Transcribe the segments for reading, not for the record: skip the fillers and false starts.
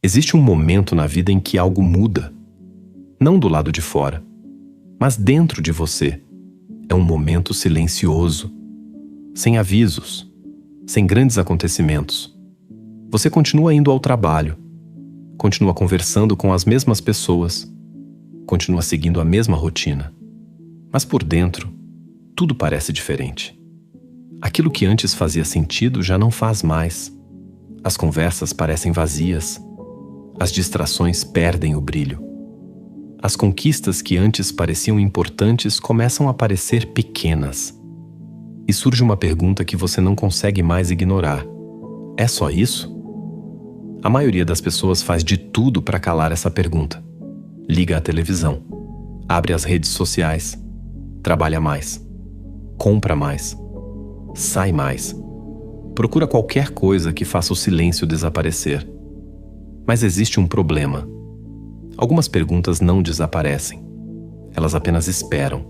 Existe um momento na vida em que algo muda. Não do lado de fora, mas dentro de você. É um momento silencioso, sem avisos, sem grandes acontecimentos. Você continua indo ao trabalho, continua conversando com as mesmas pessoas, continua seguindo a mesma rotina. Mas por dentro, tudo parece diferente. Aquilo que antes fazia sentido já não faz mais. As conversas parecem vazias. As distrações perdem o brilho. As conquistas que antes pareciam importantes começam a parecer pequenas. E surge uma pergunta que você não consegue mais ignorar. É só isso? A maioria das pessoas faz de tudo para calar essa pergunta. Liga a televisão, abre as redes sociais, trabalha mais, compra mais, sai mais. Procura qualquer coisa que faça o silêncio desaparecer. Mas existe um problema. Algumas perguntas não desaparecem. Elas apenas esperam.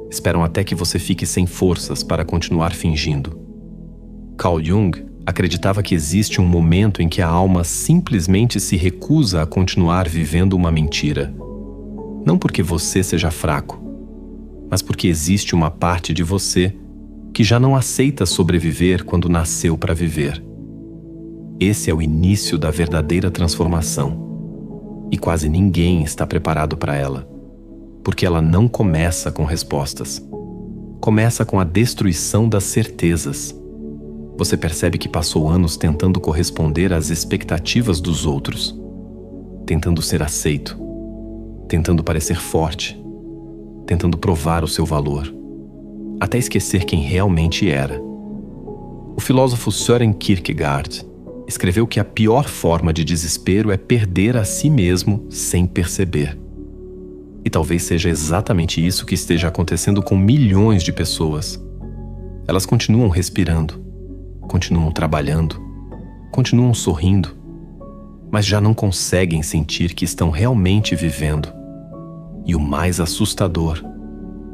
Esperam até que você fique sem forças para continuar fingindo. Carl Jung acreditava que existe um momento em que a alma simplesmente se recusa a continuar vivendo uma mentira. Não porque você seja fraco, mas porque existe uma parte de você que já não aceita sobreviver quando nasceu para viver. Esse é o início da verdadeira transformação. E quase ninguém está preparado para ela, porque ela não começa com respostas. Começa com a destruição das certezas. Você percebe que passou anos tentando corresponder às expectativas dos outros, tentando ser aceito, tentando parecer forte, tentando provar o seu valor, até esquecer quem realmente era. O filósofo Søren Kierkegaard escreveu que a pior forma de desespero é perder a si mesmo sem perceber. E talvez seja exatamente isso que esteja acontecendo com milhões de pessoas. Elas continuam respirando, continuam trabalhando, continuam sorrindo, mas já não conseguem sentir que estão realmente vivendo. E o mais assustador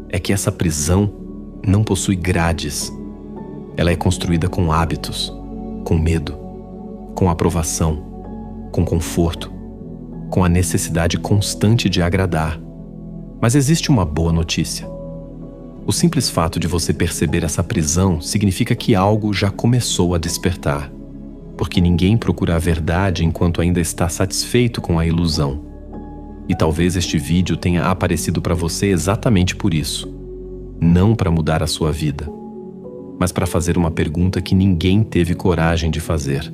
é que essa prisão não possui grades. Ela é construída com hábitos, com medo, com aprovação, com conforto, com a necessidade constante de agradar. Mas existe uma boa notícia. O simples fato de você perceber essa prisão significa que algo já começou a despertar, porque ninguém procura a verdade enquanto ainda está satisfeito com a ilusão. E talvez este vídeo tenha aparecido para você exatamente por isso. Não para mudar a sua vida, mas para fazer uma pergunta que ninguém teve coragem de fazer.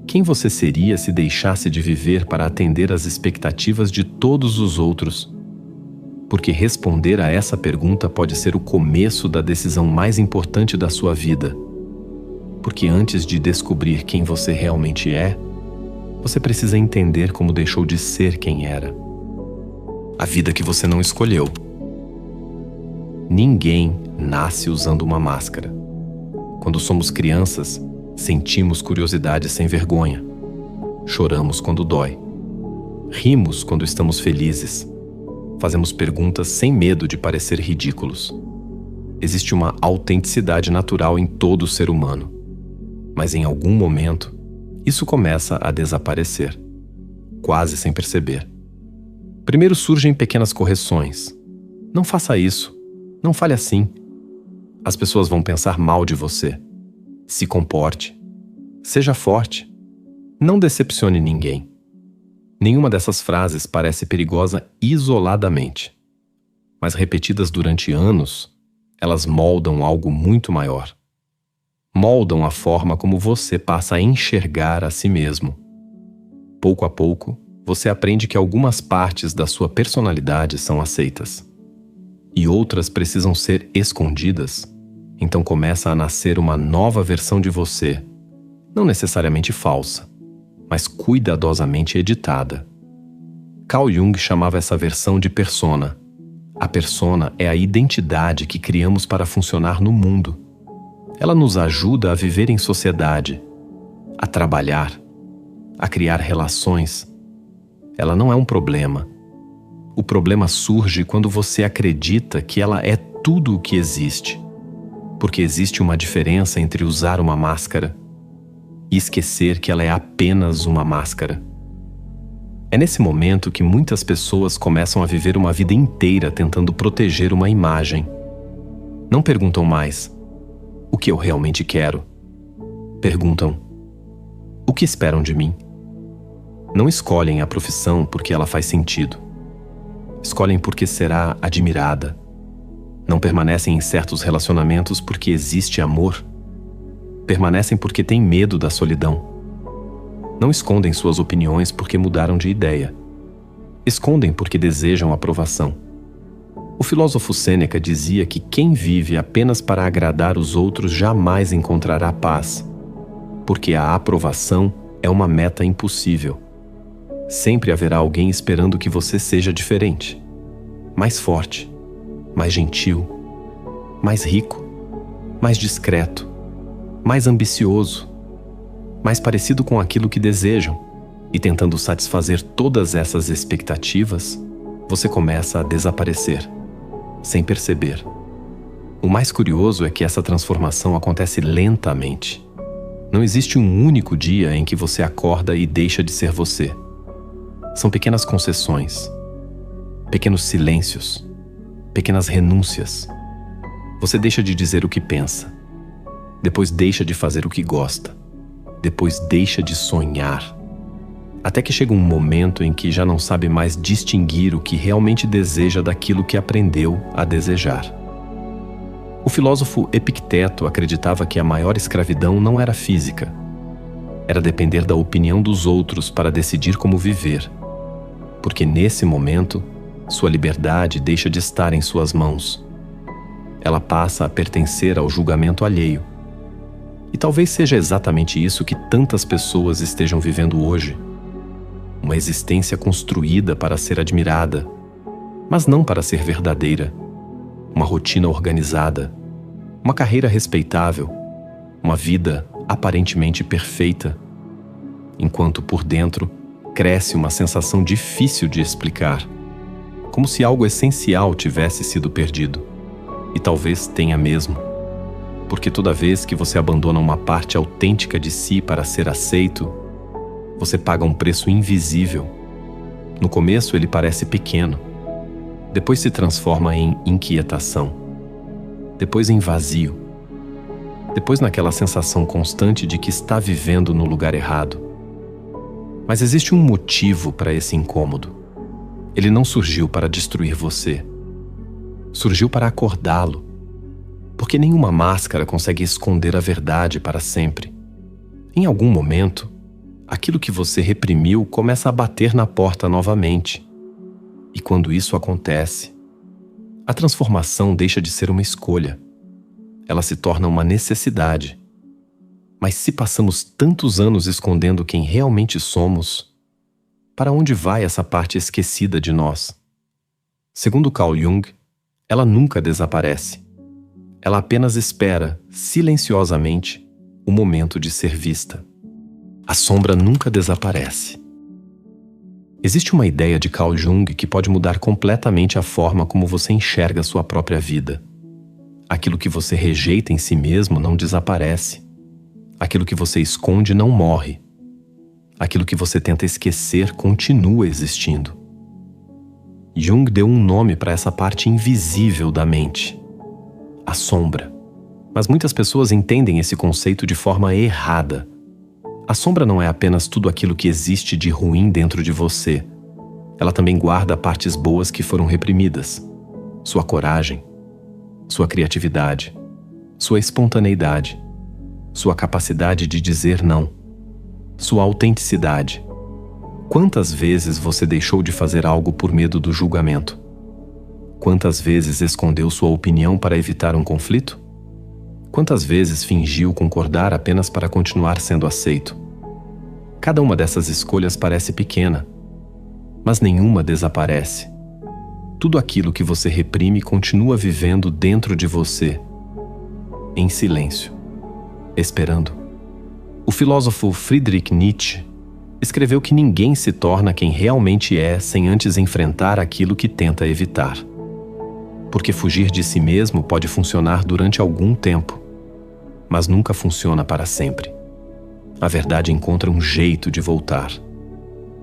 Quem você seria se deixasse de viver para atender às expectativas de todos os outros? Porque responder a essa pergunta pode ser o começo da decisão mais importante da sua vida. Porque antes de descobrir quem você realmente é, você precisa entender como deixou de ser quem era. A vida que você não escolheu. Ninguém nasce usando uma máscara. Quando somos crianças, sentimos curiosidade sem vergonha. Choramos quando dói. Rimos quando estamos felizes. Fazemos perguntas sem medo de parecer ridículos. Existe uma autenticidade natural em todo ser humano. Mas em algum momento, isso começa a desaparecer, quase sem perceber. Primeiro surgem pequenas correções. Não faça isso. Não fale assim. As pessoas vão pensar mal de você. Se comporte. Seja forte. Não decepcione ninguém. Nenhuma dessas frases parece perigosa isoladamente. Mas repetidas durante anos, elas moldam algo muito maior. Moldam a forma como você passa a enxergar a si mesmo. Pouco a pouco, você aprende que algumas partes da sua personalidade são aceitas e outras precisam ser escondidas. Então começa a nascer uma nova versão de você, não necessariamente falsa, mas cuidadosamente editada. Carl Jung chamava essa versão de persona. A persona é a identidade que criamos para funcionar no mundo. Ela nos ajuda a viver em sociedade, a trabalhar, a criar relações. Ela não é um problema. O problema surge quando você acredita que ela é tudo o que existe. Porque existe uma diferença entre usar uma máscara e esquecer que ela é apenas uma máscara. É nesse momento que muitas pessoas começam a viver uma vida inteira tentando proteger uma imagem. Não perguntam mais: o que eu realmente quero? Perguntam: o que esperam de mim? Não escolhem a profissão porque ela faz sentido. Escolhem porque será admirada. Não permanecem em certos relacionamentos porque existe amor. Permanecem porque têm medo da solidão. Não escondem suas opiniões porque mudaram de ideia. Escondem porque desejam aprovação. O filósofo Sêneca dizia que quem vive apenas para agradar os outros jamais encontrará paz, porque a aprovação é uma meta impossível. Sempre haverá alguém esperando que você seja diferente, mais forte, mais gentil, mais rico, mais discreto, mais ambicioso, mais parecido com aquilo que desejam, e tentando satisfazer todas essas expectativas, você começa a desaparecer, sem perceber. O mais curioso é que essa transformação acontece lentamente. Não existe um único dia em que você acorda e deixa de ser você. São pequenas concessões, pequenos silêncios, pequenas renúncias. Você deixa de dizer o que pensa, depois deixa de fazer o que gosta, depois deixa de sonhar, até que chega um momento em que já não sabe mais distinguir o que realmente deseja daquilo que aprendeu a desejar. O filósofo Epicteto acreditava que a maior escravidão não era física. Era depender da opinião dos outros para decidir como viver, porque nesse momento, sua liberdade deixa de estar em suas mãos. Ela passa a pertencer ao julgamento alheio. E talvez seja exatamente isso que tantas pessoas estejam vivendo hoje. Uma existência construída para ser admirada, mas não para ser verdadeira. Uma rotina organizada, uma carreira respeitável, uma vida aparentemente perfeita, enquanto por dentro cresce uma sensação difícil de explicar, como se algo essencial tivesse sido perdido. E talvez tenha mesmo, porque toda vez que você abandona uma parte autêntica de si para ser aceito, você paga um preço invisível. No começo ele parece pequeno, depois se transforma em inquietação, depois em vazio, depois naquela sensação constante de que está vivendo no lugar errado. Mas existe um motivo para esse incômodo. Ele não surgiu para destruir você. Surgiu para acordá-lo, porque nenhuma máscara consegue esconder a verdade para sempre. Em algum momento, aquilo que você reprimiu começa a bater na porta novamente. E quando isso acontece, a transformação deixa de ser uma escolha. Ela se torna uma necessidade. Mas se passamos tantos anos escondendo quem realmente somos, para onde vai essa parte esquecida de nós? Segundo Carl Jung, ela nunca desaparece. Ela apenas espera, silenciosamente, o momento de ser vista. A sombra nunca desaparece. Existe uma ideia de Carl Jung que pode mudar completamente a forma como você enxerga sua própria vida. Aquilo que você rejeita em si mesmo não desaparece. Aquilo que você esconde não morre. Aquilo que você tenta esquecer continua existindo. Jung deu um nome para essa parte invisível da mente: a sombra. Mas muitas pessoas entendem esse conceito de forma errada. A sombra não é apenas tudo aquilo que existe de ruim dentro de você. Ela também guarda partes boas que foram reprimidas. Sua coragem, sua criatividade, sua espontaneidade, sua capacidade de dizer não, sua autenticidade. Quantas vezes você deixou de fazer algo por medo do julgamento? Quantas vezes escondeu sua opinião para evitar um conflito? Quantas vezes fingiu concordar apenas para continuar sendo aceito? Cada uma dessas escolhas parece pequena, mas nenhuma desaparece. Tudo aquilo que você reprime continua vivendo dentro de você, em silêncio, esperando. O filósofo Friedrich Nietzsche escreveu que ninguém se torna quem realmente é sem antes enfrentar aquilo que tenta evitar. Porque fugir de si mesmo pode funcionar durante algum tempo, mas nunca funciona para sempre. A verdade encontra um jeito de voltar.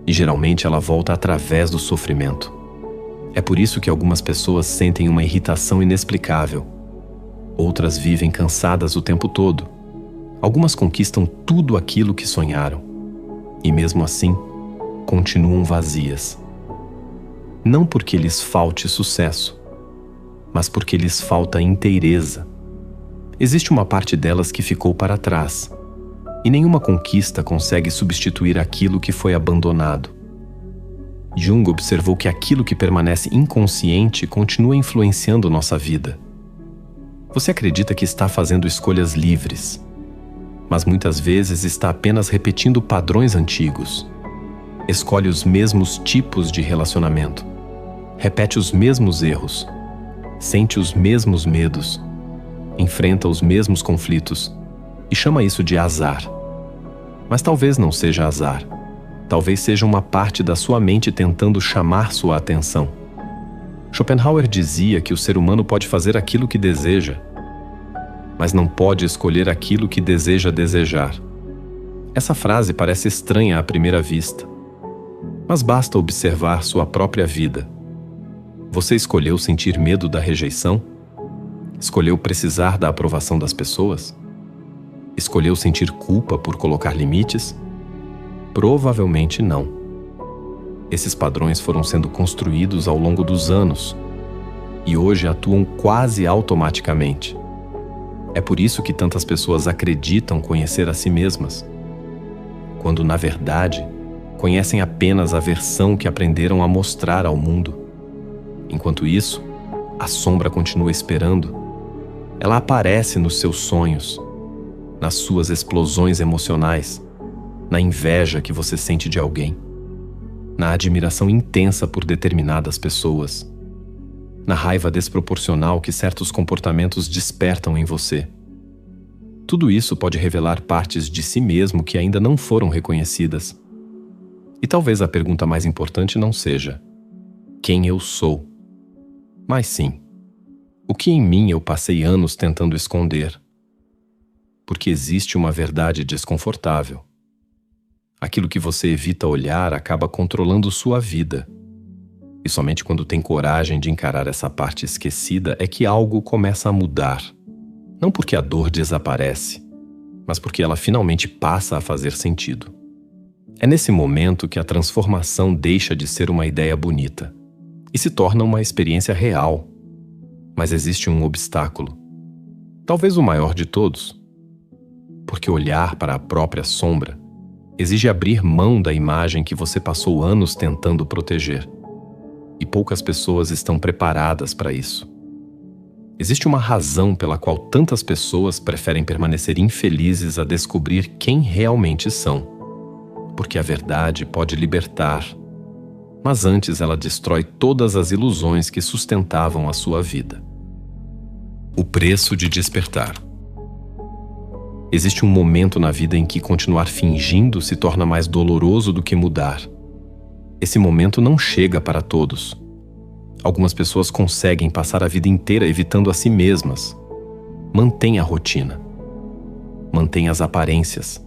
e geralmente ela volta através do sofrimento. É por isso que algumas pessoas sentem uma irritação inexplicável. Outras vivem cansadas o tempo todo. Algumas conquistam tudo aquilo que sonharam. E mesmo assim, continuam vazias. Não porque lhes falte sucesso, mas porque lhes falta inteireza. Existe uma parte delas que ficou para trás, e nenhuma conquista consegue substituir aquilo que foi abandonado. Jung observou que aquilo que permanece inconsciente continua influenciando nossa vida. Você acredita que está fazendo escolhas livres, mas muitas vezes está apenas repetindo padrões antigos. Escolhe os mesmos tipos de relacionamento, repete os mesmos erros, sente os mesmos medos, enfrenta os mesmos conflitos e chama isso de azar. Mas talvez não seja azar. Talvez seja uma parte da sua mente tentando chamar sua atenção. Schopenhauer dizia que o ser humano pode fazer aquilo que deseja, mas não pode escolher aquilo que deseja desejar. Essa frase parece estranha à primeira vista, mas basta observar sua própria vida. Você escolheu sentir medo da rejeição? Escolheu precisar da aprovação das pessoas? Escolheu sentir culpa por colocar limites? Provavelmente não. Esses padrões foram sendo construídos ao longo dos anos e hoje atuam quase automaticamente. É por isso que tantas pessoas acreditam conhecer a si mesmas, quando, na verdade, conhecem apenas a versão que aprenderam a mostrar ao mundo. Enquanto isso, a sombra continua esperando. Ela aparece nos seus sonhos, nas suas explosões emocionais, na inveja que você sente de alguém, na admiração intensa por determinadas pessoas, na raiva desproporcional que certos comportamentos despertam em você. Tudo isso pode revelar partes de si mesmo que ainda não foram reconhecidas. E talvez a pergunta mais importante não seja quem eu sou, mas sim, o que em mim eu passei anos tentando esconder. Porque existe uma verdade desconfortável. Aquilo que você evita olhar acaba controlando sua vida. E somente quando tem coragem de encarar essa parte esquecida é que algo começa a mudar. Não porque a dor desaparece, mas porque ela finalmente passa a fazer sentido. É nesse momento que a transformação deixa de ser uma ideia bonita e se torna uma experiência real. Mas existe um obstáculo, talvez o maior de todos, porque olhar para a própria sombra exige abrir mão da imagem que você passou anos tentando proteger. E poucas pessoas estão preparadas para isso. Existe uma razão pela qual tantas pessoas preferem permanecer infelizes a descobrir quem realmente são. Porque a verdade pode libertar, mas antes ela destrói todas as ilusões que sustentavam a sua vida. O preço de despertar. Existe um momento na vida em que continuar fingindo se torna mais doloroso do que mudar. Esse momento não chega para todos. Algumas pessoas conseguem passar a vida inteira evitando a si mesmas. Mantêm a rotina. Mantêm as aparências.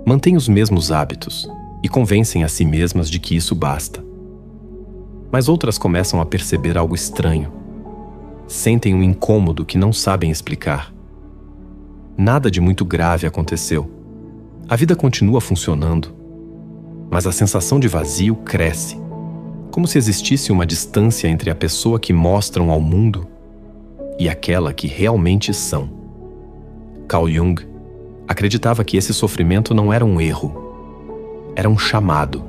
Mantêm os mesmos hábitos e convencem a si mesmas de que isso basta. Mas outras começam a perceber algo estranho. Sentem um incômodo que não sabem explicar. Nada de muito grave aconteceu. A vida continua funcionando, mas a sensação de vazio cresce, como se existisse uma distância entre a pessoa que mostram ao mundo e aquela que realmente são. Carl Jung acreditava que esse sofrimento não era um erro, era um chamado,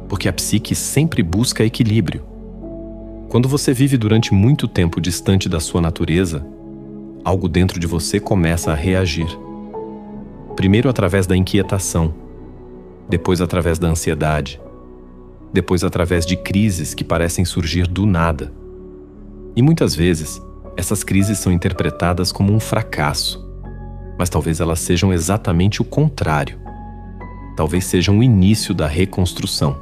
porque a psique sempre busca equilíbrio. Quando você vive durante muito tempo distante da sua natureza, algo dentro de você começa a reagir. Primeiro através da inquietação, depois através da ansiedade, depois através de crises que parecem surgir do nada. E muitas vezes, essas crises são interpretadas como um fracasso, mas talvez elas sejam exatamente o contrário. Talvez sejam o início da reconstrução.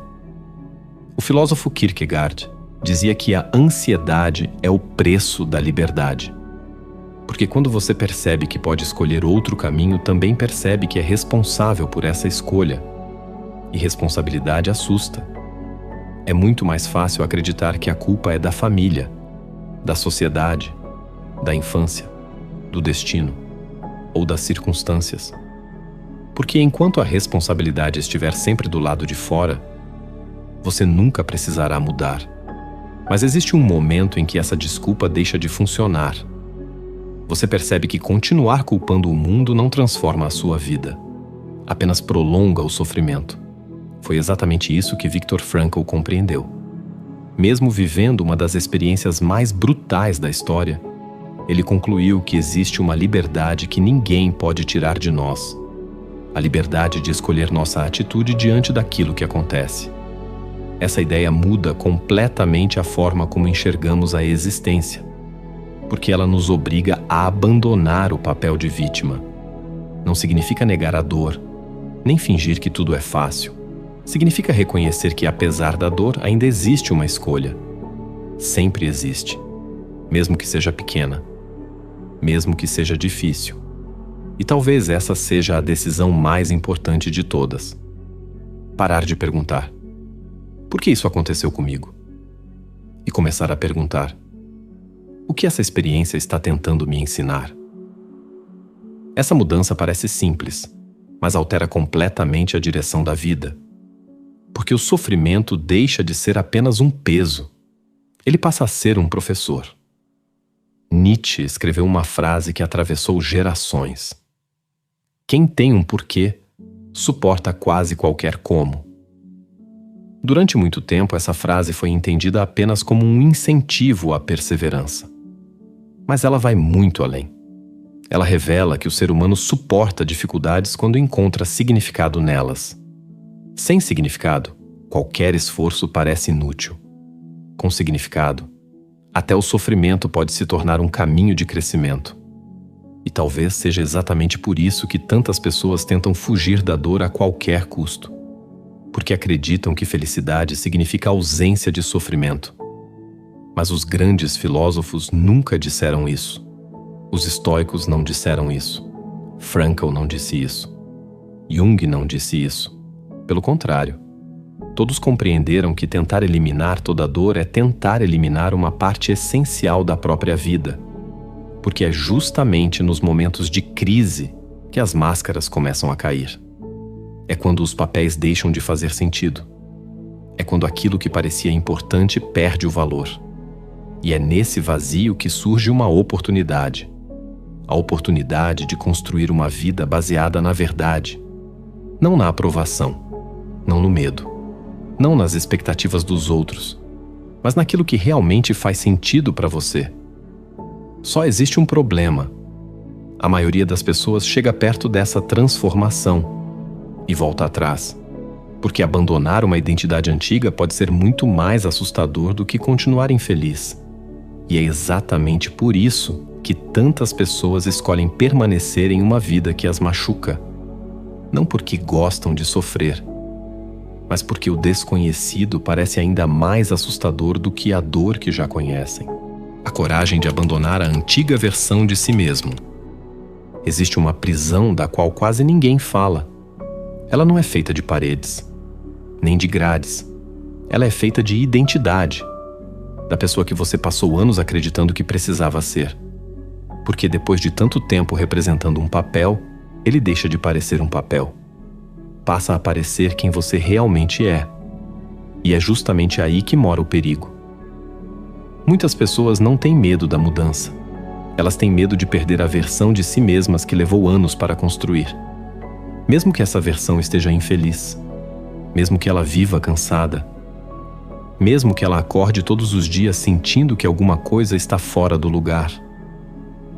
O filósofo Kierkegaard dizia que a ansiedade é o preço da liberdade. Porque quando você percebe que pode escolher outro caminho, também percebe que é responsável por essa escolha. E responsabilidade assusta. É muito mais fácil acreditar que a culpa é da família, da sociedade, da infância, do destino ou das circunstâncias. Porque enquanto a responsabilidade estiver sempre do lado de fora, você nunca precisará mudar. Mas existe um momento em que essa desculpa deixa de funcionar. Você percebe que continuar culpando o mundo não transforma a sua vida, apenas prolonga o sofrimento. Foi exatamente isso que Viktor Frankl compreendeu. Mesmo vivendo uma das experiências mais brutais da história, ele concluiu que existe uma liberdade que ninguém pode tirar de nós. A liberdade de escolher nossa atitude diante daquilo que acontece. Essa ideia muda completamente a forma como enxergamos a existência, porque ela nos obriga a abandonar o papel de vítima. Não significa negar a dor, nem fingir que tudo é fácil. Significa reconhecer que, apesar da dor, ainda existe uma escolha. Sempre existe, mesmo que seja pequena, mesmo que seja difícil. E talvez essa seja a decisão mais importante de todas. Parar de perguntar: por que isso aconteceu comigo? E começar a perguntar: o que essa experiência está tentando me ensinar? Essa mudança parece simples, mas altera completamente a direção da vida. Porque o sofrimento deixa de ser apenas um peso. Ele passa a ser um professor. Nietzsche escreveu uma frase que atravessou gerações. Quem tem um porquê, suporta quase qualquer como. Durante muito tempo, essa frase foi entendida apenas como um incentivo à perseverança. Mas ela vai muito além. Ela revela que o ser humano suporta dificuldades quando encontra significado nelas. Sem significado, qualquer esforço parece inútil. Com significado, até o sofrimento pode se tornar um caminho de crescimento. E talvez seja exatamente por isso que tantas pessoas tentam fugir da dor a qualquer custo. Porque acreditam que felicidade significa ausência de sofrimento. Mas os grandes filósofos nunca disseram isso. Os estoicos não disseram isso. Frankl não disse isso. Jung não disse isso. Pelo contrário, todos compreenderam que tentar eliminar toda dor é tentar eliminar uma parte essencial da própria vida, porque é justamente nos momentos de crise que as máscaras começam a cair. É quando os papéis deixam de fazer sentido. É quando aquilo que parecia importante perde o valor. E é nesse vazio que surge uma oportunidade. A oportunidade de construir uma vida baseada na verdade, não na aprovação. Não no medo, não nas expectativas dos outros, mas naquilo que realmente faz sentido para você. Só existe um problema. A maioria das pessoas chega perto dessa transformação e volta atrás, porque abandonar uma identidade antiga pode ser muito mais assustador do que continuar infeliz. E é exatamente por isso que tantas pessoas escolhem permanecer em uma vida que as machuca, não porque gostam de sofrer, mas porque o desconhecido parece ainda mais assustador do que a dor que já conhecem. A coragem de abandonar a antiga versão de si mesmo. Existe uma prisão da qual quase ninguém fala. Ela não é feita de paredes, nem de grades. Ela é feita de identidade, da pessoa que você passou anos acreditando que precisava ser. Porque depois de tanto tempo representando um papel, ele deixa de parecer um papel. Passa a parecer quem você realmente é. E é justamente aí que mora o perigo. Muitas pessoas não têm medo da mudança. Elas têm medo de perder a versão de si mesmas que levou anos para construir. Mesmo que essa versão esteja infeliz, mesmo que ela viva cansada, mesmo que ela acorde todos os dias sentindo que alguma coisa está fora do lugar,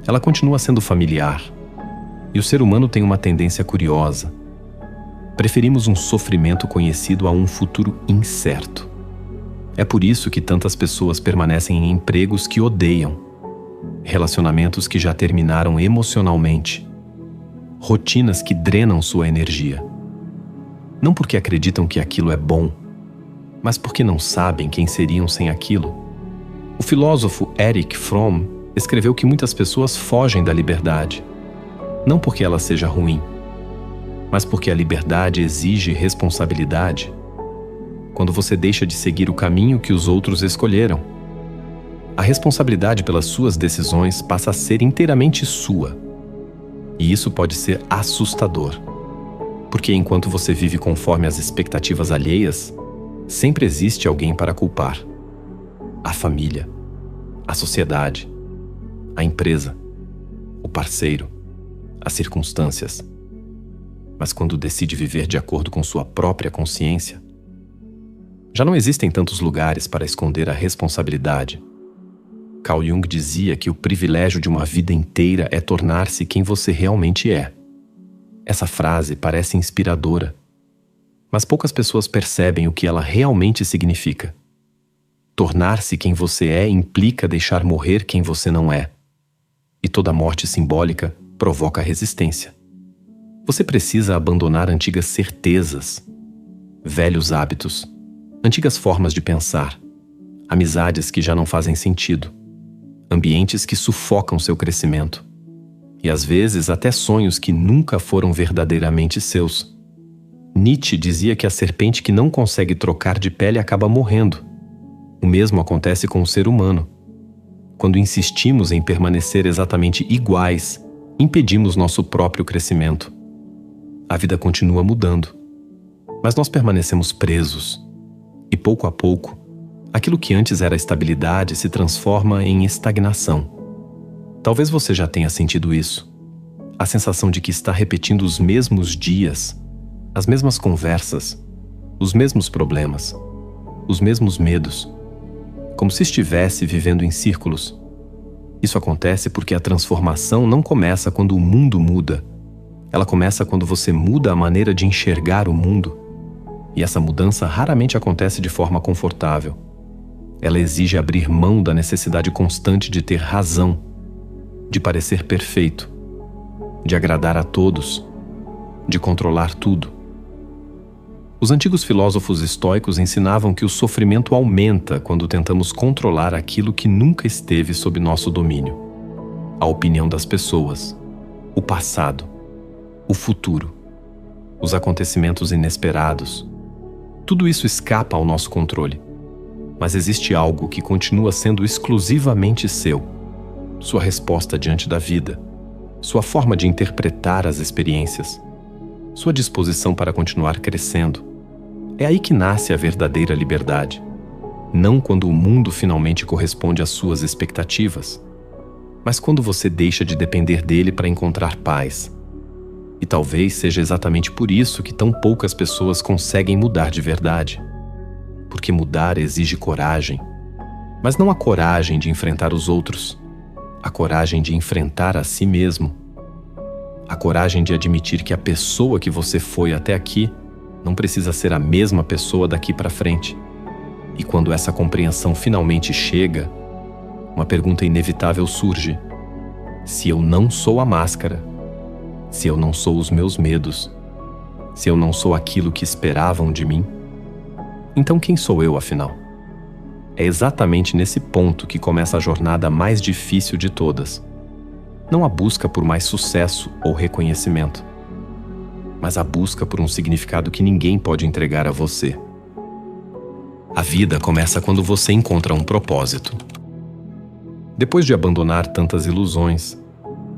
ela continua sendo familiar. E o ser humano tem uma tendência curiosa. Preferimos um sofrimento conhecido a um futuro incerto. É por isso que tantas pessoas permanecem em empregos que odeiam, relacionamentos que já terminaram emocionalmente, rotinas que drenam sua energia. Não porque acreditam que aquilo é bom, mas porque não sabem quem seriam sem aquilo. O filósofo Erich Fromm escreveu que muitas pessoas fogem da liberdade, não porque ela seja ruim, mas porque a liberdade exige responsabilidade. Quando você deixa de seguir o caminho que os outros escolheram, a responsabilidade pelas suas decisões passa a ser inteiramente sua. E isso pode ser assustador, porque enquanto você vive conforme as expectativas alheias, sempre existe alguém para culpar. A família, a sociedade, a empresa, o parceiro, as circunstâncias. Mas quando decide viver de acordo com sua própria consciência, já não existem tantos lugares para esconder a responsabilidade. Carl Jung dizia que o privilégio de uma vida inteira é tornar-se quem você realmente é. Essa frase parece inspiradora, mas poucas pessoas percebem o que ela realmente significa. Tornar-se quem você é implica deixar morrer quem você não é. E toda morte simbólica provoca resistência. Você precisa abandonar antigas certezas, velhos hábitos, antigas formas de pensar, amizades que já não fazem sentido, ambientes que sufocam seu crescimento e às vezes até sonhos que nunca foram verdadeiramente seus. Nietzsche dizia que a serpente que não consegue trocar de pele acaba morrendo. O mesmo acontece com o ser humano. Quando insistimos em permanecer exatamente iguais, impedimos nosso próprio crescimento. A vida continua mudando, mas nós permanecemos presos. E pouco a pouco, aquilo que antes era estabilidade se transforma em estagnação. Talvez você já tenha sentido isso. A sensação de que está repetindo os mesmos dias, as mesmas conversas, os mesmos problemas, os mesmos medos, como se estivesse vivendo em círculos. Isso acontece porque a transformação não começa quando o mundo muda. Ela começa quando você muda a maneira de enxergar o mundo. E essa mudança raramente acontece de forma confortável. Ela exige abrir mão da necessidade constante de ter razão, de parecer perfeito, de agradar a todos, de controlar tudo. Os antigos filósofos estoicos ensinavam que o sofrimento aumenta quando tentamos controlar aquilo que nunca esteve sob nosso domínio. A opinião das pessoas, o passado, o futuro, os acontecimentos inesperados. Tudo isso escapa ao nosso controle. Mas existe algo que continua sendo exclusivamente seu. Sua resposta diante da vida, sua forma de interpretar as experiências, sua disposição para continuar crescendo. É aí que nasce a verdadeira liberdade. Não quando o mundo finalmente corresponde às suas expectativas, mas quando você deixa de depender dele para encontrar paz. E talvez seja exatamente por isso que tão poucas pessoas conseguem mudar de verdade. Porque mudar exige coragem, mas não a coragem de enfrentar os outros, a coragem de enfrentar a si mesmo. A coragem de admitir que a pessoa que você foi até aqui não precisa ser a mesma pessoa daqui para frente. E quando essa compreensão finalmente chega, uma pergunta inevitável surge: se eu não sou a máscara, se eu não sou os meus medos, se eu não sou aquilo que esperavam de mim, então quem sou eu, afinal? É exatamente nesse ponto que começa a jornada mais difícil de todas. Não a busca por mais sucesso ou reconhecimento, mas a busca por um significado que ninguém pode entregar a você. A vida começa quando você encontra um propósito. Depois de abandonar tantas ilusões,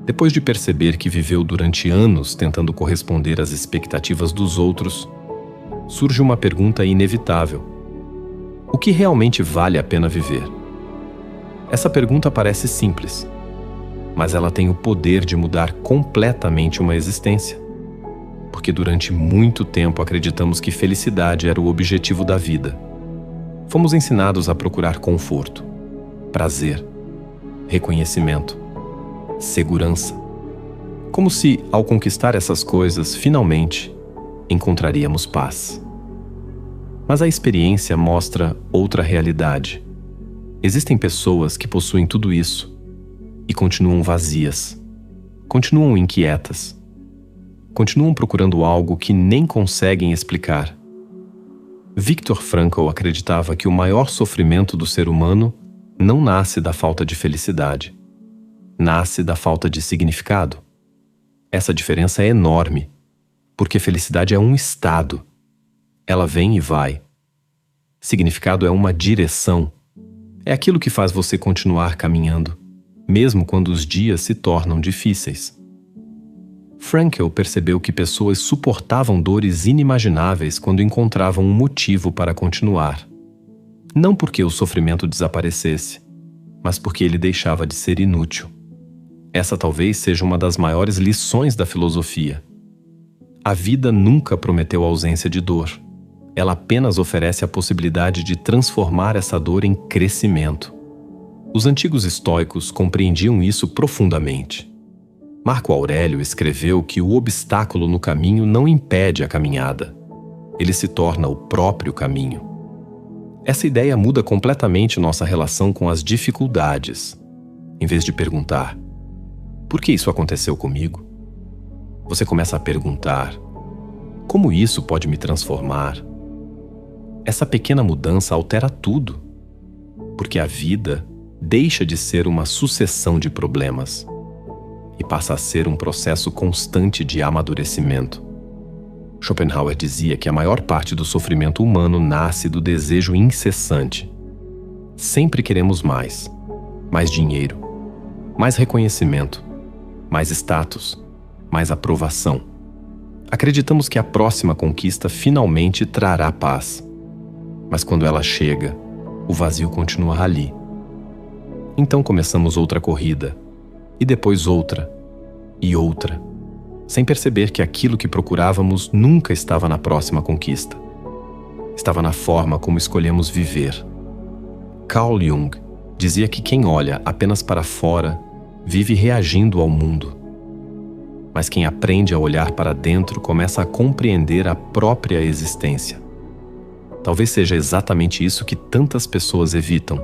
depois de perceber que viveu durante anos tentando corresponder às expectativas dos outros, surge uma pergunta inevitável: o que realmente vale a pena viver? Essa pergunta parece simples, mas ela tem o poder de mudar completamente uma existência. Porque durante muito tempo acreditamos que felicidade era o objetivo da vida. Fomos ensinados a procurar conforto, prazer, reconhecimento, segurança. Como se, ao conquistar essas coisas, finalmente, encontraríamos paz. Mas a experiência mostra outra realidade. Existem pessoas que possuem tudo isso e continuam vazias, continuam inquietas, continuam procurando algo que nem conseguem explicar. Viktor Frankl acreditava que o maior sofrimento do ser humano não nasce da falta de felicidade, nasce da falta de significado. Essa diferença é enorme. Porque felicidade é um estado. Ela vem e vai. Significado é uma direção. É aquilo que faz você continuar caminhando, mesmo quando os dias se tornam difíceis. Frankl percebeu que pessoas suportavam dores inimagináveis quando encontravam um motivo para continuar. Não porque o sofrimento desaparecesse, mas porque ele deixava de ser inútil. Essa talvez seja uma das maiores lições da filosofia. A vida nunca prometeu ausência de dor. Ela apenas oferece a possibilidade de transformar essa dor em crescimento. Os antigos estoicos compreendiam isso profundamente. Marco Aurélio escreveu que o obstáculo no caminho não impede a caminhada. Ele se torna o próprio caminho. Essa ideia muda completamente nossa relação com as dificuldades. Em vez de perguntar, por que isso aconteceu comigo? Você começa a perguntar, como isso pode me transformar? Essa pequena mudança altera tudo, porque a vida deixa de ser uma sucessão de problemas e passa a ser um processo constante de amadurecimento. Schopenhauer dizia que a maior parte do sofrimento humano nasce do desejo incessante. Sempre queremos mais. Mais dinheiro, mais reconhecimento, mais status, mais aprovação. Acreditamos que a próxima conquista finalmente trará paz. Mas quando ela chega, o vazio continua ali. Então começamos outra corrida, e depois outra, e outra, sem perceber que aquilo que procurávamos nunca estava na próxima conquista. Estava na forma como escolhemos viver. Carl Jung dizia que quem olha apenas para fora vive reagindo ao mundo. Mas quem aprende a olhar para dentro começa a compreender a própria existência. Talvez seja exatamente isso que tantas pessoas evitam,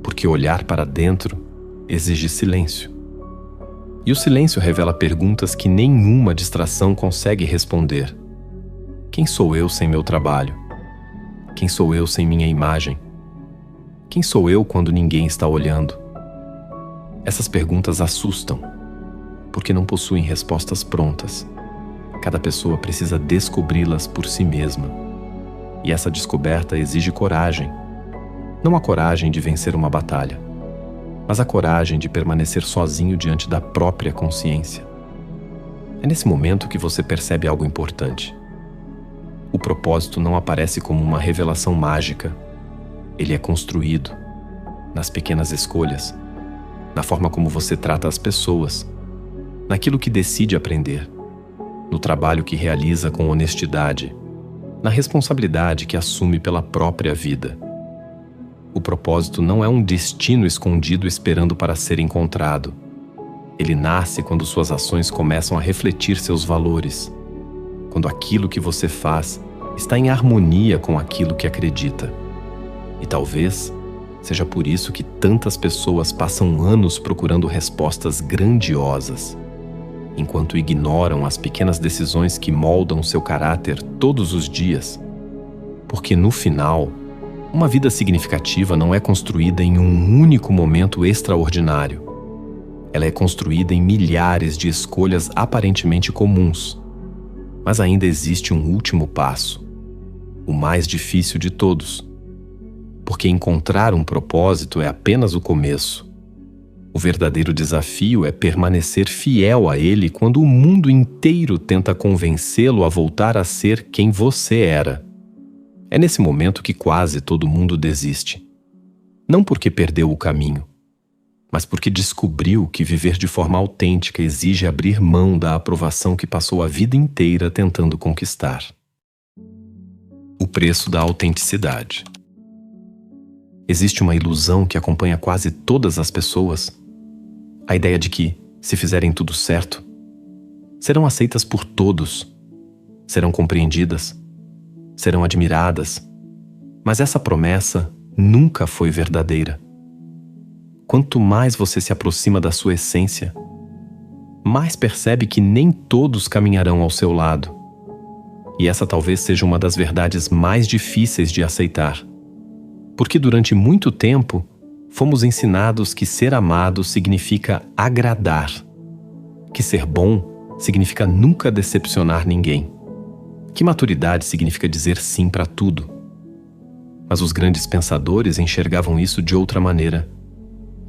porque olhar para dentro exige silêncio. E o silêncio revela perguntas que nenhuma distração consegue responder. Quem sou eu sem meu trabalho? Quem sou eu sem minha imagem? Quem sou eu quando ninguém está olhando? Essas perguntas assustam, porque não possuem respostas prontas. Cada pessoa precisa descobri-las por si mesma. E essa descoberta exige coragem. Não a coragem de vencer uma batalha, mas a coragem de permanecer sozinho diante da própria consciência. É nesse momento que você percebe algo importante. O propósito não aparece como uma revelação mágica. Ele é construído nas pequenas escolhas, na forma como você trata as pessoas, naquilo que decide aprender, no trabalho que realiza com honestidade, na responsabilidade que assume pela própria vida. O propósito não é um destino escondido esperando para ser encontrado. Ele nasce quando suas ações começam a refletir seus valores, quando aquilo que você faz está em harmonia com aquilo que acredita. E talvez seja por isso que tantas pessoas passam anos procurando respostas grandiosas, enquanto ignoram as pequenas decisões que moldam seu caráter todos os dias. Porque no final, uma vida significativa não é construída em um único momento extraordinário. Ela é construída em milhares de escolhas aparentemente comuns. Mas ainda existe um último passo, o mais difícil de todos. Porque encontrar um propósito é apenas o começo. O verdadeiro desafio é permanecer fiel a ele quando o mundo inteiro tenta convencê-lo a voltar a ser quem você era. É nesse momento que quase todo mundo desiste. Não porque perdeu o caminho, mas porque descobriu que viver de forma autêntica exige abrir mão da aprovação que passou a vida inteira tentando conquistar. O preço da autenticidade. Existe uma ilusão que acompanha quase todas as pessoas. A ideia de que, se fizerem tudo certo, serão aceitas por todos, serão compreendidas, serão admiradas. Mas essa promessa nunca foi verdadeira. Quanto mais você se aproxima da sua essência, mais percebe que nem todos caminharão ao seu lado. E essa talvez seja uma das verdades mais difíceis de aceitar. Porque durante muito tempo, fomos ensinados que ser amado significa agradar, que ser bom significa nunca decepcionar ninguém. Que maturidade significa dizer sim para tudo. Mas os grandes pensadores enxergavam isso de outra maneira.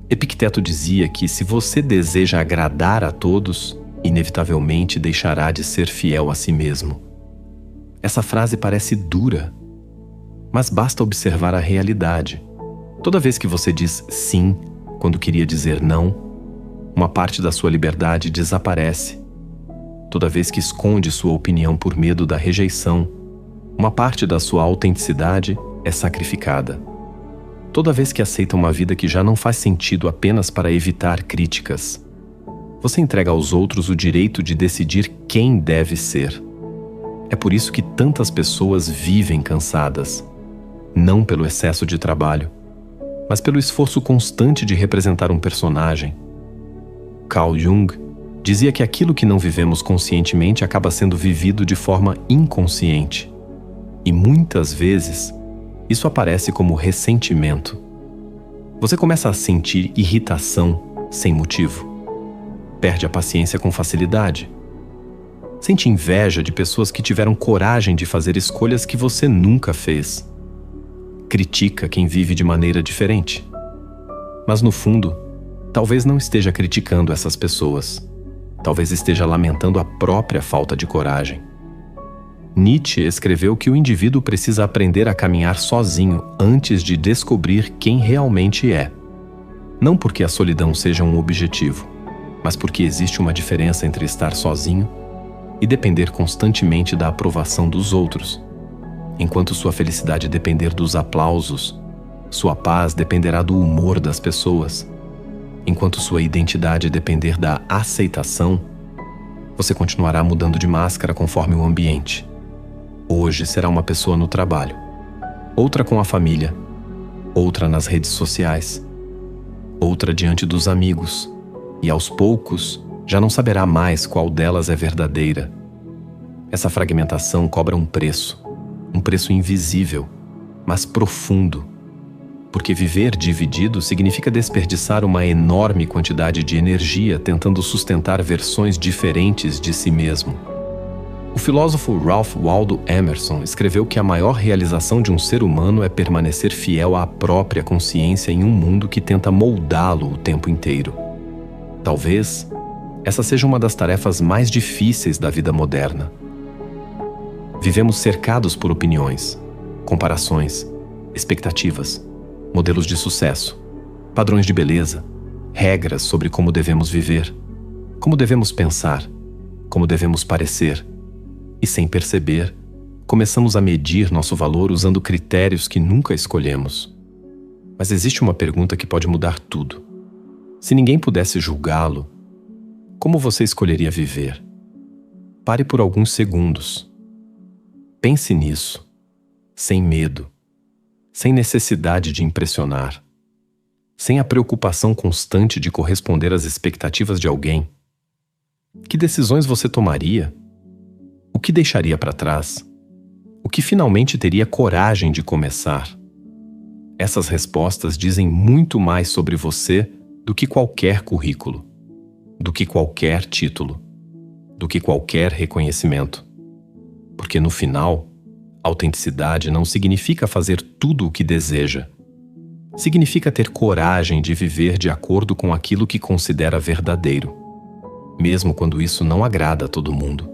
Epicteto dizia que se você deseja agradar a todos, inevitavelmente deixará de ser fiel a si mesmo. Essa frase parece dura, mas basta observar a realidade. Toda vez que você diz sim quando queria dizer não, uma parte da sua liberdade desaparece. Toda vez que esconde sua opinião por medo da rejeição, uma parte da sua autenticidade é sacrificada. Toda vez que aceita uma vida que já não faz sentido apenas para evitar críticas, você entrega aos outros o direito de decidir quem deve ser. É por isso que tantas pessoas vivem cansadas, não pelo excesso de trabalho, mas pelo esforço constante de representar um personagem. Carl Jung dizia que aquilo que não vivemos conscientemente acaba sendo vivido de forma inconsciente. E muitas vezes, isso aparece como ressentimento. Você começa a sentir irritação sem motivo. Perde a paciência com facilidade. Sente inveja de pessoas que tiveram coragem de fazer escolhas que você nunca fez. Critica quem vive de maneira diferente. Mas no fundo, talvez não esteja criticando essas pessoas. Talvez esteja lamentando a própria falta de coragem. Nietzsche escreveu que o indivíduo precisa aprender a caminhar sozinho antes de descobrir quem realmente é. Não porque a solidão seja um objetivo, mas porque existe uma diferença entre estar sozinho e depender constantemente da aprovação dos outros. Enquanto sua felicidade depender dos aplausos, sua paz dependerá do humor das pessoas. Enquanto sua identidade depender da aceitação, você continuará mudando de máscara conforme o ambiente. Hoje será uma pessoa no trabalho, outra com a família, outra nas redes sociais, outra diante dos amigos, e aos poucos já não saberá mais qual delas é verdadeira. Essa fragmentação cobra um preço invisível, mas profundo, porque viver dividido significa desperdiçar uma enorme quantidade de energia tentando sustentar versões diferentes de si mesmo. O filósofo Ralph Waldo Emerson escreveu que a maior realização de um ser humano é permanecer fiel à própria consciência em um mundo que tenta moldá-lo o tempo inteiro. Talvez essa seja uma das tarefas mais difíceis da vida moderna. Vivemos cercados por opiniões, comparações, expectativas, modelos de sucesso, padrões de beleza, regras sobre como devemos viver, como devemos pensar, como devemos parecer. E sem perceber, começamos a medir nosso valor usando critérios que nunca escolhemos. Mas existe uma pergunta que pode mudar tudo. Se ninguém pudesse julgá-lo, como você escolheria viver? Pare por alguns segundos. Pense nisso, sem medo, sem necessidade de impressionar, sem a preocupação constante de corresponder às expectativas de alguém. Que decisões você tomaria? O que deixaria para trás? O que finalmente teria coragem de começar? Essas respostas dizem muito mais sobre você do que qualquer currículo, do que qualquer título, do que qualquer reconhecimento. Porque no final, autenticidade não significa fazer tudo o que deseja. Significa ter coragem de viver de acordo com aquilo que considera verdadeiro, mesmo quando isso não agrada a todo mundo.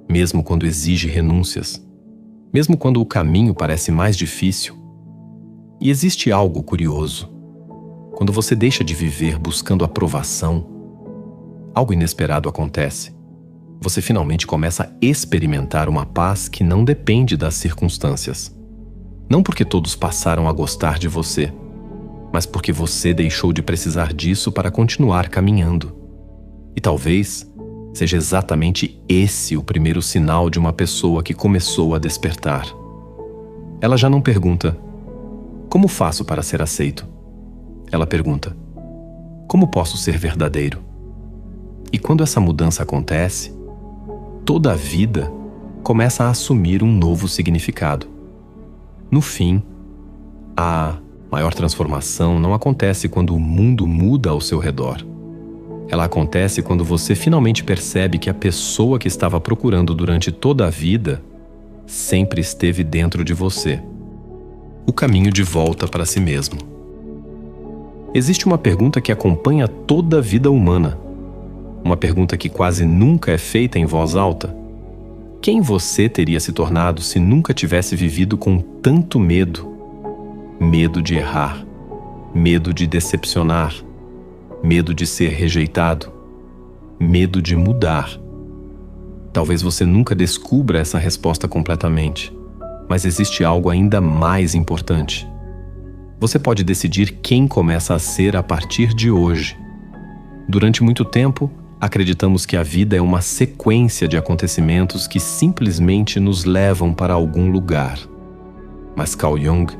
Mesmo quando exige renúncias, mesmo quando o caminho parece mais difícil. E existe algo curioso. Quando você deixa de viver buscando aprovação, algo inesperado acontece. Você finalmente começa a experimentar uma paz que não depende das circunstâncias. Não porque todos passaram a gostar de você, mas porque você deixou de precisar disso para continuar caminhando. E talvez seja exatamente esse o primeiro sinal de uma pessoa que começou a despertar. Ela já não pergunta: como faço para ser aceito? Ela pergunta: como posso ser verdadeiro? E quando essa mudança acontece, toda a vida começa a assumir um novo significado. No fim, a maior transformação não acontece quando o mundo muda ao seu redor. Ela acontece quando você finalmente percebe que a pessoa que estava procurando durante toda a vida sempre esteve dentro de você. O caminho de volta para si mesmo. Existe uma pergunta que acompanha toda a vida humana. Uma pergunta que quase nunca é feita em voz alta. Quem você teria se tornado se nunca tivesse vivido com tanto medo? Medo de errar, medo de decepcionar, medo de ser rejeitado, medo de mudar. Talvez você nunca descubra essa resposta completamente, mas existe algo ainda mais importante. Você pode decidir quem começa a ser a partir de hoje. Durante muito tempo, acreditamos que a vida é uma sequência de acontecimentos que simplesmente nos levam para algum lugar. Mas Carl Jung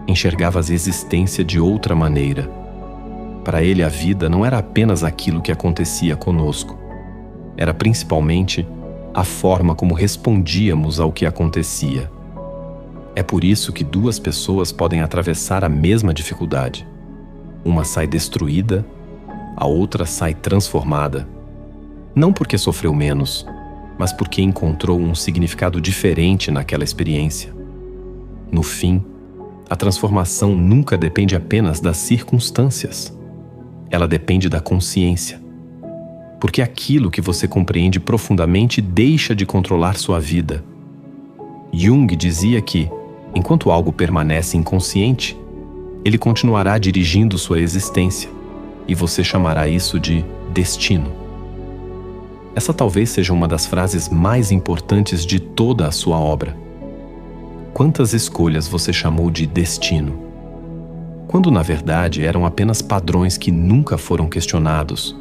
enxergava a existência de outra maneira. Para ele, a vida não era apenas aquilo que acontecia conosco. Era principalmente a forma como respondíamos ao que acontecia. É por isso que duas pessoas podem atravessar a mesma dificuldade. Uma sai destruída, a outra sai transformada. Não porque sofreu menos, mas porque encontrou um significado diferente naquela experiência. No fim, a transformação nunca depende apenas das circunstâncias. Ela depende da consciência. Porque aquilo que você compreende profundamente deixa de controlar sua vida. Jung dizia que, enquanto algo permanece inconsciente, ele continuará dirigindo sua existência, e você chamará isso de destino. Essa talvez seja uma das frases mais importantes de toda a sua obra. Quantas escolhas você chamou de destino? Quando na verdade eram apenas padrões que nunca foram questionados.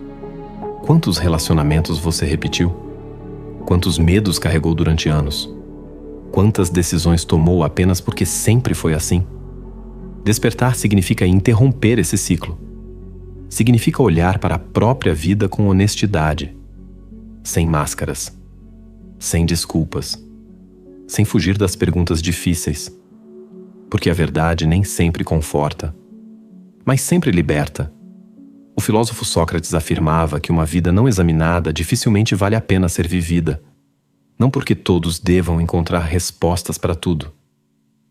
Quantos relacionamentos você repetiu? Quantos medos carregou durante anos? Quantas decisões tomou apenas porque sempre foi assim? Despertar significa interromper esse ciclo. Significa olhar para a própria vida com honestidade, sem máscaras, sem desculpas, sem fugir das perguntas difíceis, porque a verdade nem sempre conforta, mas sempre liberta. O filósofo Sócrates afirmava que uma vida não examinada dificilmente vale a pena ser vivida, não porque todos devam encontrar respostas para tudo,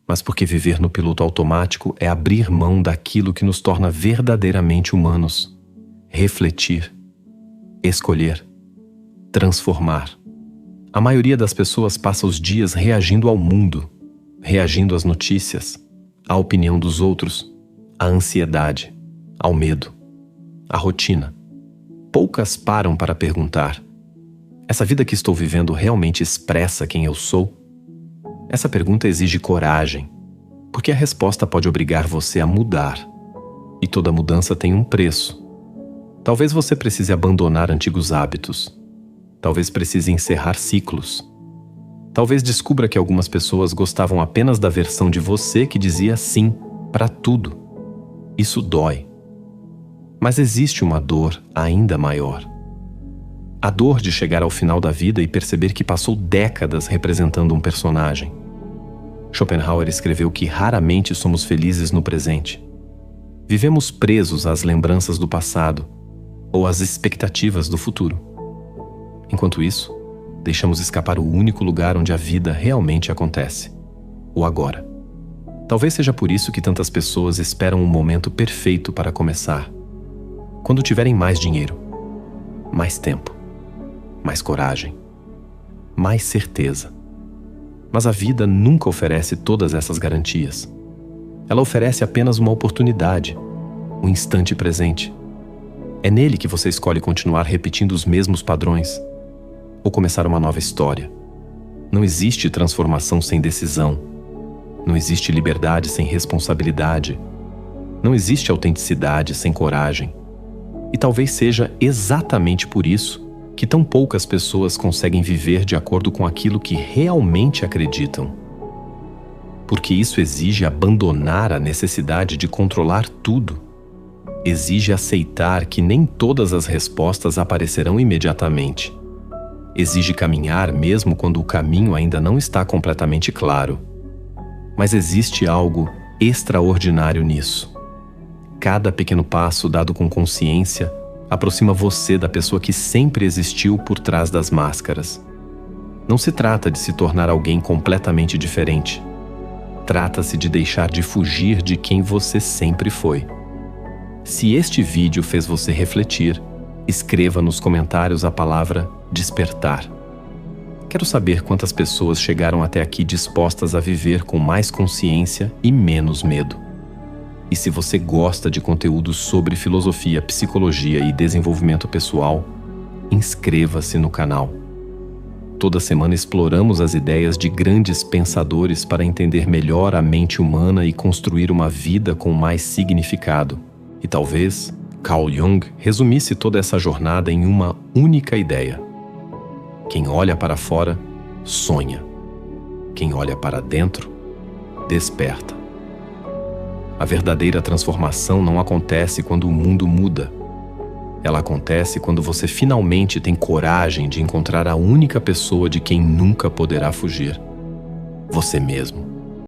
mas porque viver no piloto automático é abrir mão daquilo que nos torna verdadeiramente humanos, refletir, escolher, transformar. A maioria das pessoas passa os dias reagindo ao mundo, reagindo às notícias, à opinião dos outros, à ansiedade, ao medo, à rotina. Poucas param para perguntar: essa vida que estou vivendo realmente expressa quem eu sou? Essa pergunta exige coragem, porque a resposta pode obrigar você a mudar. E toda mudança tem um preço. Talvez você precise abandonar antigos hábitos. Talvez precise encerrar ciclos. Talvez descubra que algumas pessoas gostavam apenas da versão de você que dizia sim para tudo. Isso dói. Mas existe uma dor ainda maior. A dor de chegar ao final da vida e perceber que passou décadas representando um personagem. Schopenhauer escreveu que raramente somos felizes no presente. Vivemos presos às lembranças do passado ou às expectativas do futuro. Enquanto isso, deixamos escapar o único lugar onde a vida realmente acontece, o agora. Talvez seja por isso que tantas pessoas esperam um momento perfeito para começar. Quando tiverem mais dinheiro, mais tempo, mais coragem, mais certeza. Mas a vida nunca oferece todas essas garantias. Ela oferece apenas uma oportunidade, um instante presente. É nele que você escolhe continuar repetindo os mesmos padrões ou começar uma nova história. Não existe transformação sem decisão. Não existe liberdade sem responsabilidade. Não existe autenticidade sem coragem. E talvez seja exatamente por isso que tão poucas pessoas conseguem viver de acordo com aquilo que realmente acreditam. Porque isso exige abandonar a necessidade de controlar tudo. Exige aceitar que nem todas as respostas aparecerão imediatamente. Exige caminhar mesmo quando o caminho ainda não está completamente claro. Mas existe algo extraordinário nisso. Cada pequeno passo dado com consciência Aproxima você da pessoa que sempre existiu por trás das máscaras. Não se trata de se tornar alguém completamente diferente. Trata-se de deixar de fugir de quem você sempre foi. Se este vídeo fez você refletir, escreva nos comentários a palavra despertar. Quero saber quantas pessoas chegaram até aqui dispostas a viver com mais consciência e menos medo. E se você gosta de conteúdos sobre filosofia, psicologia e desenvolvimento pessoal, inscreva-se no canal. Toda semana exploramos as ideias de grandes pensadores para entender melhor a mente humana e construir uma vida com mais significado. E talvez Carl Jung resumisse toda essa jornada em uma única ideia. Quem olha para fora, sonha. Quem olha para dentro, desperta. A verdadeira transformação não acontece quando o mundo muda. Ela acontece quando você finalmente tem coragem de encontrar a única pessoa de quem nunca poderá fugir: você mesmo.